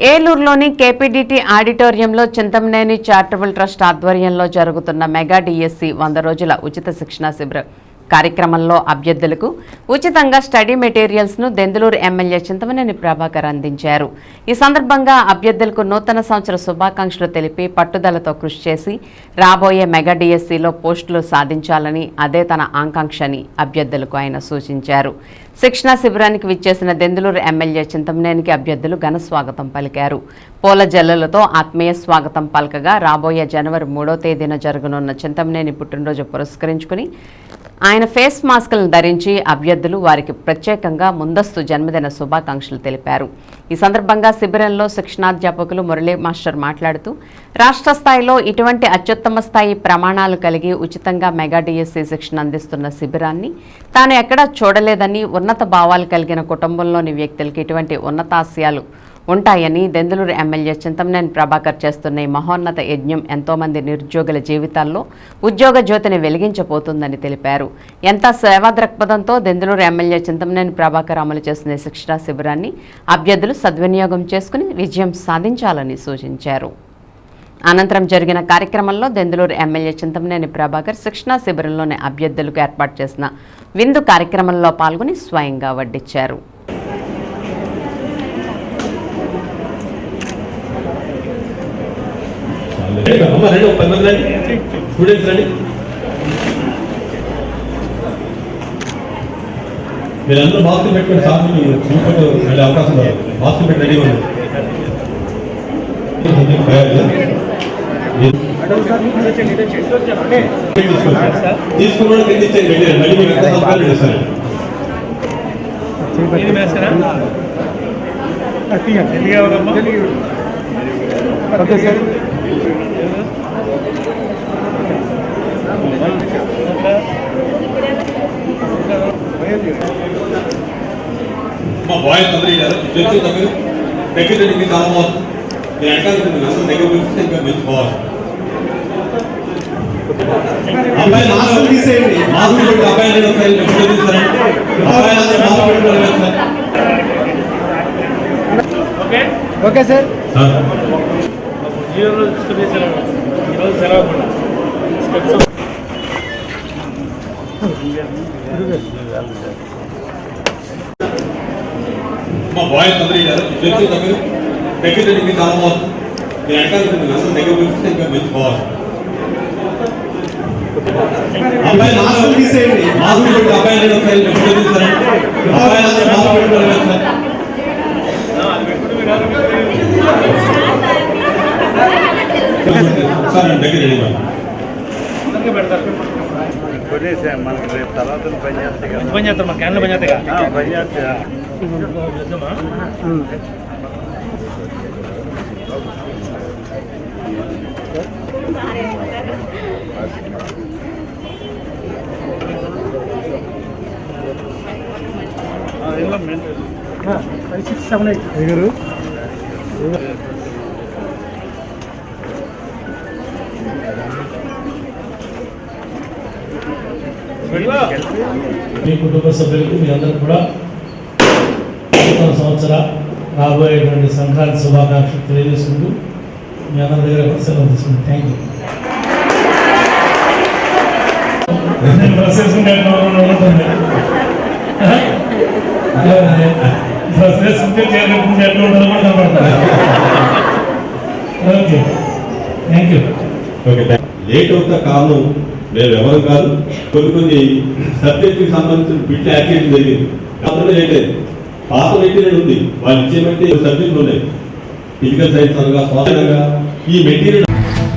ఏలూరులోని కేపీడీటీ ఆడిటోరియంలో Chintamaneni charitable trust ఆధ్వర్యంలో జరుగుతున్న మెగా డిఎస్సి 100 రోజుల ఉచిత శిక్షణా శిబిరం కార్యక్రమంలో అభ్యర్థులకు ఉచితంగా స్టడీ మెటీరియల్స్ ను దెందులూరు ఎమ్మెల్యే చింతమనేని ప్రభాకర్ అందించారు. ఈ సందర్భంగా అభ్యర్థులకు నూతన సంవత్సర శుభాకాంక్షలు తెలిపి పట్టుదలతో కృషి చేసి రాబోయే మెగా డిఎస్సిలో పోస్టులు సాధించాలని అదే తన ఆకాంక్ష అని అభ్యర్థులకు ఆయన సూచించారు. శిక్షణా శిబిరానికి విచ్చేసిన దెందులూరు ఎమ్మెల్యే చింతమనేనికి అభ్యర్థులు ఘన స్వాగతం పలికారు. పూల జల్లులతో ఆత్మీయ స్వాగతం పలకగా రాబోయే జనవరి 3వ తేదీన జరగనున్న చింతమనేని పుట్టినరోజు పురస్కరించుకుని ఆయన ఫేస్ మాస్కులను ధరించి అభ్యర్థులు వారికి ప్రత్యేకంగా ముందస్తు జన్మదిన శుభాకాంక్షలు తెలిపారు. ఈ సందర్భంగా శిబిరంలో శిక్షణాధ్యాపకులు మురళీ మాస్టర్ మాట్లాడుతూ రాష్ట్ర స్థాయిలో ఇటువంటి అత్యుత్తమ స్థాయి ప్రమాణాలు కలిగి ఉచితంగా మెగా డిఎస్సి శిక్షణ అందిస్తున్న శిబిరాన్ని తాను ఎక్కడా చూడలేదని, ఉన్నత భావాలు కలిగిన కుటుంబంలోని వ్యక్తులకి ఇటువంటి ఉన్నతాశయాలు ఉంటాయని, దెందులూరు ఎమ్మెల్యే చింతమనేని ప్రభాకర్ చేస్తున్న ఈ మహోన్నత యజ్ఞం ఎంతోమంది నిరుద్యోగుల జీవితాల్లో ఉద్యోగ జ్యోతిని వెలిగించబోతుందని తెలిపారు. ఎంత సేవా దృక్పథంతో దెందులూరు ఎమ్మెల్యే చింతమనేని ప్రభాకర్ అమలు చేస్తున్న శిక్షణా శిబిరాన్ని అభ్యర్థులు సద్వినియోగం చేసుకుని విజయం సాధించాలని సూచించారు. అనంతరం జరిగిన కార్యక్రమంలో దెందులూరు ఎమ్మెల్యే చింతమనేని ప్రభాకర్ శిక్షణా శిబిరంలోని అభ్యర్థులకు ఏర్పాటు చేసిన విందు కార్యక్రమంలో పాల్గొని స్వయంగా వడ్డించారు. మీరందరూ మాస్కులు పెట్టుకుని సార్ అవకాశం మాస్కులు పెట్టి రెడీగా ఉంది. తీసుకున్న కింద ఇచ్చేది మళ్ళీ మీరు ఎంత సంపాదన చేస్తారు. మా బాయ్స్ అందరూ చర్చ దగ్గర చాలా బాగుంది. నేను అంటాను అందరూ దగ్గర పిలిస్తే ఇంకా మంచి బాగుంది. అబ్బాయి మాస్క్ తీసేయండి, మాస్క్ పెట్టి అబ్బాయి ఓకే సార్. మా బాయ్స్ అందరూ చర్చ దగ్గర చాలా బాగుంది. నేను అంటాను అందరూ దగ్గర పిలిస్తే ఇంకా మంచి బాగుంది. అబ్బాయి మాస్క్ తీసేయండి, మాస్క్ పెట్టి అబ్బాయి సార్ దగ్గర మనకి రేపు తర్వాత పని చేస్తాం మా క్యాన్లు పని చేస్తాయి మీ కుటుంబ సభ్యులకు మీ అందరూ కూడా నూతన సంవత్సర రాబోయేటువంటి సంక్రాంతి శుభాకాంక్షలు తెలియజేసుకుంటూ మీ అందరి దగ్గర సెలవు తీసుకుంటాం. Thank you. Okay thank you. Okay late అవుతా కారణం మేము ఎవరు కాదు, కొన్ని సబ్జెక్టుకి సంబంధించిన బిట్ యాక్టివిటీ జరిగింది. అందులో లేట్ అయింది. పాత మెటీరియల్ ఉంది, వాళ్ళు ఇచ్చేమంటే సబ్జెక్టులు ఉన్నాయి. ఫిజికల్ సైన్స్ అనగా ఈ మెటీరియల్